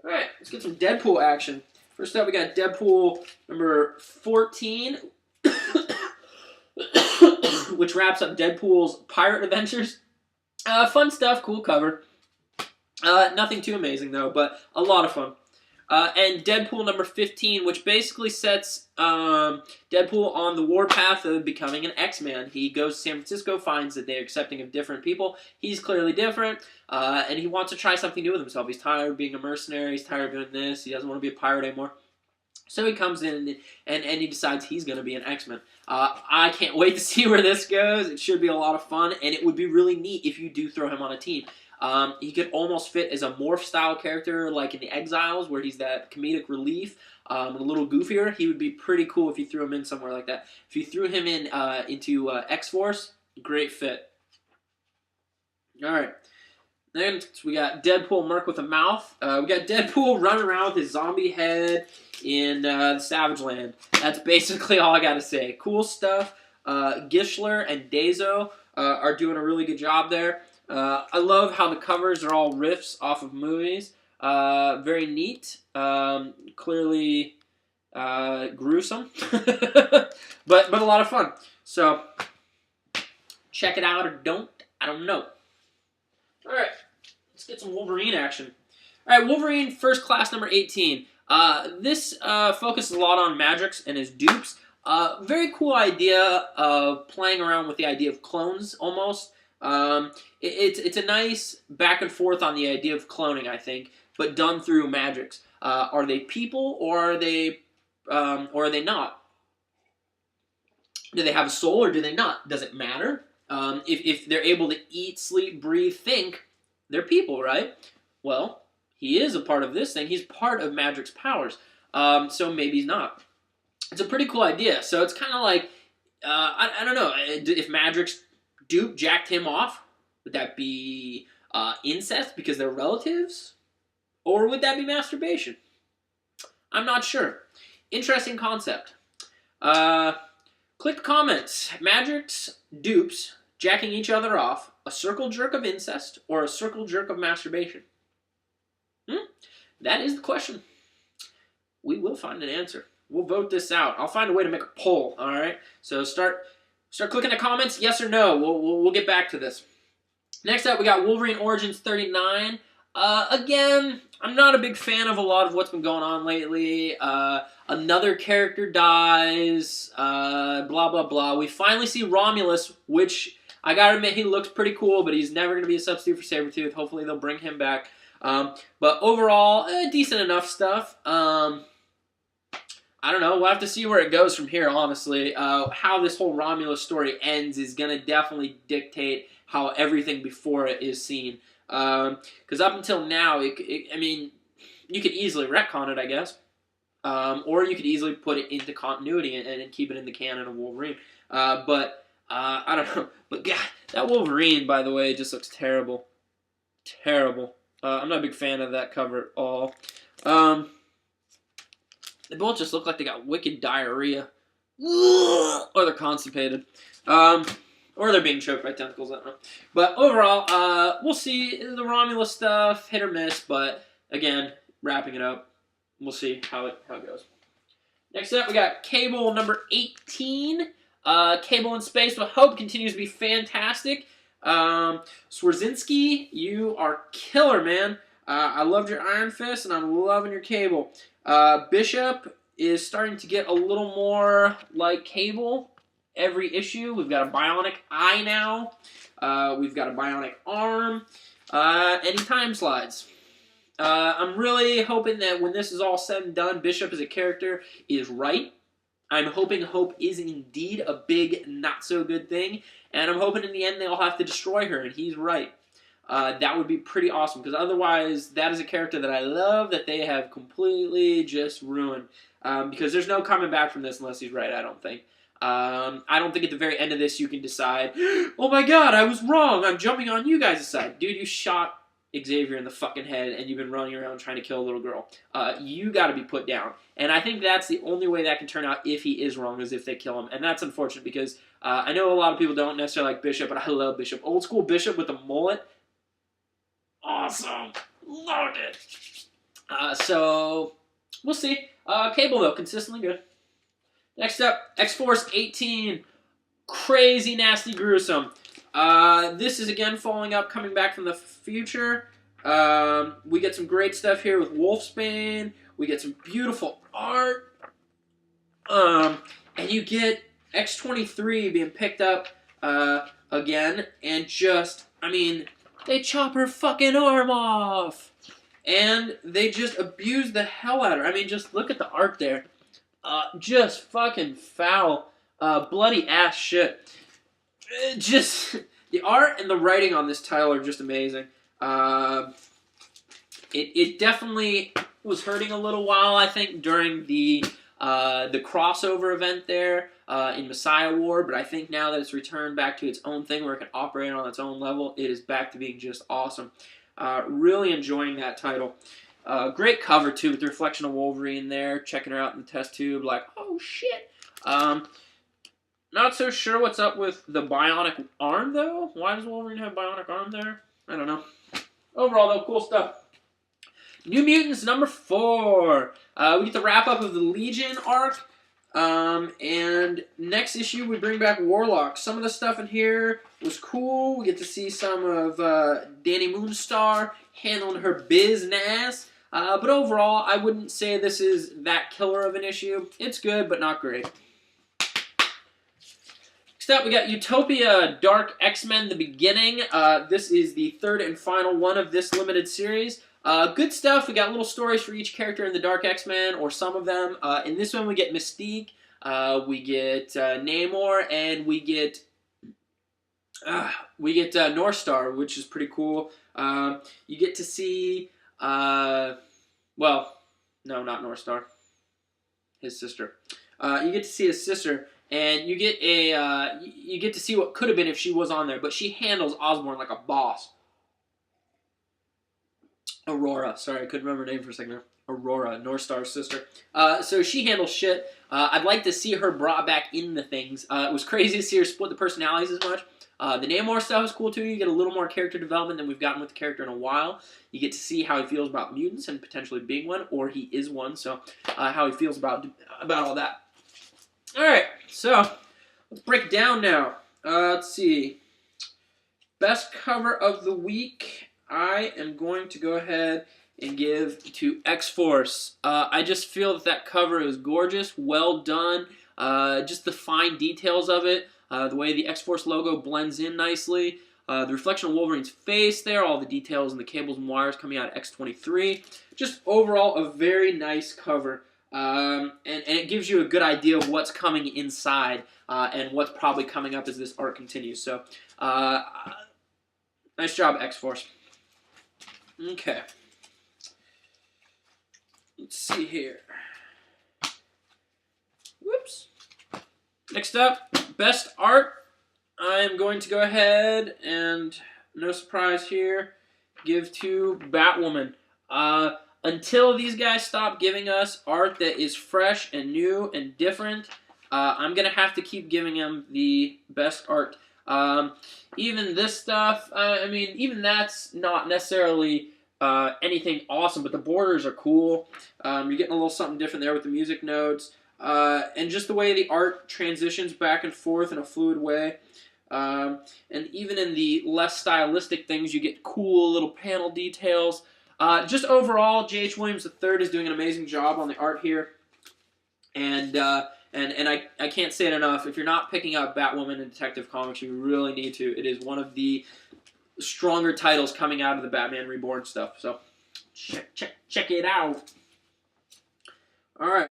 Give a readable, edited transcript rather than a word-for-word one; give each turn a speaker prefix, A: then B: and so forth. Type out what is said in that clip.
A: All right, let's get some Deadpool action. First up, we got Deadpool number 14, which wraps up Deadpool's pirate adventures. Fun stuff, cool cover. Nothing too amazing, though, but a lot of fun. And Deadpool number 15, which basically sets Deadpool on the warpath of becoming an X-Man. He goes to San Francisco, finds that they're accepting of different people. He's clearly different, and he wants to try something new with himself. He's tired of being a mercenary. He's tired of doing this. He doesn't want to be a pirate anymore. So he comes in and he decides he's going to be an X-Men. I can't wait to see where this goes. It should be a lot of fun, and it would be really neat if you do throw him on a team. He could almost fit as a morph-style character, like in the Exiles, where he's that comedic relief, a little goofier. He would be pretty cool if you threw him in somewhere like that. If you threw him in into X-Force, great fit. All right. Then we got Deadpool Merc with a mouth. We got Deadpool running around with his zombie head in the Savage Land. That's basically all I got to say. Cool stuff. Gischler and Dazo are doing a really good job there. I love how the covers are all riffs off of movies. Very neat. Clearly gruesome. but a lot of fun. So check it out or don't. I don't know. All right, let's get some Wolverine action. All right, Wolverine First Class number 18. This focuses a lot on Madrox and his dupes. Very cool idea of playing around with the idea of clones, almost. It's a nice back and forth on the idea of cloning, I think, but done through Madrox. Are they people or are they not? Do they have a soul or do they not? Does it matter? If they're able to eat, sleep, breathe, think, they're people, right? Well, he is a part of this thing. He's part of Madrox's powers. So maybe he's not. It's a pretty cool idea. So it's kind of like, I don't know, if Madrox dupe jacked him off, would that be incest because they're relatives? Or would that be masturbation? I'm not sure. Interesting concept. Click the comments. Madrox dupes jacking each other off, a circle jerk of incest or a circle jerk of masturbation? That is the question. We will find an answer. We'll vote this out. I'll find a way to make a poll, all right? So start clicking the comments, yes or no. We'll get back to this. Next up, we got Wolverine Origins 39. Again, I'm not a big fan of a lot of what's been going on lately. Another character dies, blah, blah, blah. We finally see Romulus, which I gotta admit, he looks pretty cool, but he's never going to be a substitute for Sabretooth. Hopefully they'll bring him back. But overall, decent enough stuff. I don't know. We'll have to see where it goes from here, honestly. How this whole Romulus story ends is going to definitely dictate how everything before it is seen. Because up until now, I mean, you could easily retcon it, I guess. Or you could easily put it into continuity and keep it in the canon of Wolverine. But I don't know. But God, that Wolverine, by the way, just looks terrible. Terrible. I'm not a big fan of that cover at all. They both just look like they got wicked diarrhea. Or they're constipated. Or they're being choked by tentacles, I don't know. But overall, we'll see the Romulus stuff, hit or miss, but again, wrapping it up, we'll see how it goes. Next up, we got Cable number 18. Cable in Space with Hope continues to be fantastic. Swarzynski, you are killer, man. I loved your Iron Fist, and I'm loving your Cable. Bishop is starting to get a little more like Cable every issue. We've got a bionic eye now. We've got a bionic arm. And he time slides. I'm really hoping that when this is all said and done, Bishop as a character is right. I'm hoping Hope is indeed a big, not-so-good thing. And I'm hoping in the end they'll have to destroy her, and he's right. That would be pretty awesome, because otherwise that is a character that I love that they have completely just ruined. Because there's no coming back from this unless he's right, I don't think. I don't think at the very end of this you can decide, oh my god, I was wrong, I'm jumping on you guys' side. Dude, you shot Xavier in the fucking head and you've been running around trying to kill a little girl. You gotta be put down. And I think that's the only way that can turn out if he is wrong, is if they kill him. And that's unfortunate because I know a lot of people don't necessarily like Bishop, but I love Bishop. Old school Bishop with a mullet. Awesome. Loved it. So we'll see. Cable though, consistently good. Next up, X-Force 18. Crazy, nasty, gruesome. This is again following up, coming back from the future. We get some great stuff here with Wolfsbane. We get some beautiful art. And you get X-23 being picked up again, and just, I mean, they chop her fucking arm off. And they just abuse the hell out of her. I mean, just look at the art there. Just fucking foul, bloody ass shit. Just, the art and the writing on this title are just amazing. It definitely was hurting a little while, I think, during the crossover event there in Messiah War, but I think now that it's returned back to its own thing where it can operate on its own level, it is back to being just awesome. Really enjoying that title. Great cover, too, with the reflection of Wolverine there, checking her out in the test tube, like, oh, shit. Not so sure what's up with the bionic arm, though. Why does Wolverine have bionic arm there? I don't know. Overall, though, cool stuff. New Mutants number 4. We get the wrap-up of the Legion arc. And next issue, we bring back Warlock. Some of the stuff in here was cool. We get to see some of Danny Moonstar handling her business. But overall, I wouldn't say this is that killer of an issue. It's good, but not great. Next up, we got Utopia Dark X-Men The Beginning. This is the third and final one of this limited series. Good stuff. We got little stories for each character in the Dark X-Men, or some of them. In this one, we get Mystique, we get Namor, and we get Northstar, which is pretty cool. You get to see, well, no, not Northstar. His sister. You get to see his sister, and you get to see what could have been if she was on there, but she handles Osborn like a boss. Aurora. Sorry, I couldn't remember her name for a second there. Aurora, Northstar's sister. So she handles shit. I'd like to see her brought back into things. It was crazy to see her split the personalities as much. The Namor stuff is cool too. You get a little more character development than we've gotten with the character in a while. You get to see how he feels about mutants and potentially being one, or he is one. So how he feels about all that. All right, so let's break it down now. Let's see. Best cover of the week. I am going to go ahead and give to X-Force. I just feel that cover is gorgeous, well done. Just the fine details of it, the way the X-Force logo blends in nicely, the reflection of Wolverine's face there, all the details and the cables and wires coming out of X-23. Just overall a very nice cover. And it gives you a good idea of what's coming inside and what's probably coming up as this art continues. So, nice job, X-Force. Okay. Let's see here. Whoops. Next up, best art. I'm going to go ahead and, no surprise here, give to Batwoman. Until these guys stop giving us art that is fresh and new and different, I'm going to have to keep giving them the best art. Even this stuff, I mean, even that's not necessarily anything awesome, but the borders are cool. You're getting a little something different there with the music notes. And just the way the art transitions back and forth in a fluid way. And even in the less stylistic things, you get cool little panel details. Just overall, J.H. Williams III is doing an amazing job on the art here. And I can't say it enough. If you're not picking up Batwoman and Detective Comics, you really need to. It is one of the stronger titles coming out of the Batman Reborn stuff. So check it out. All right.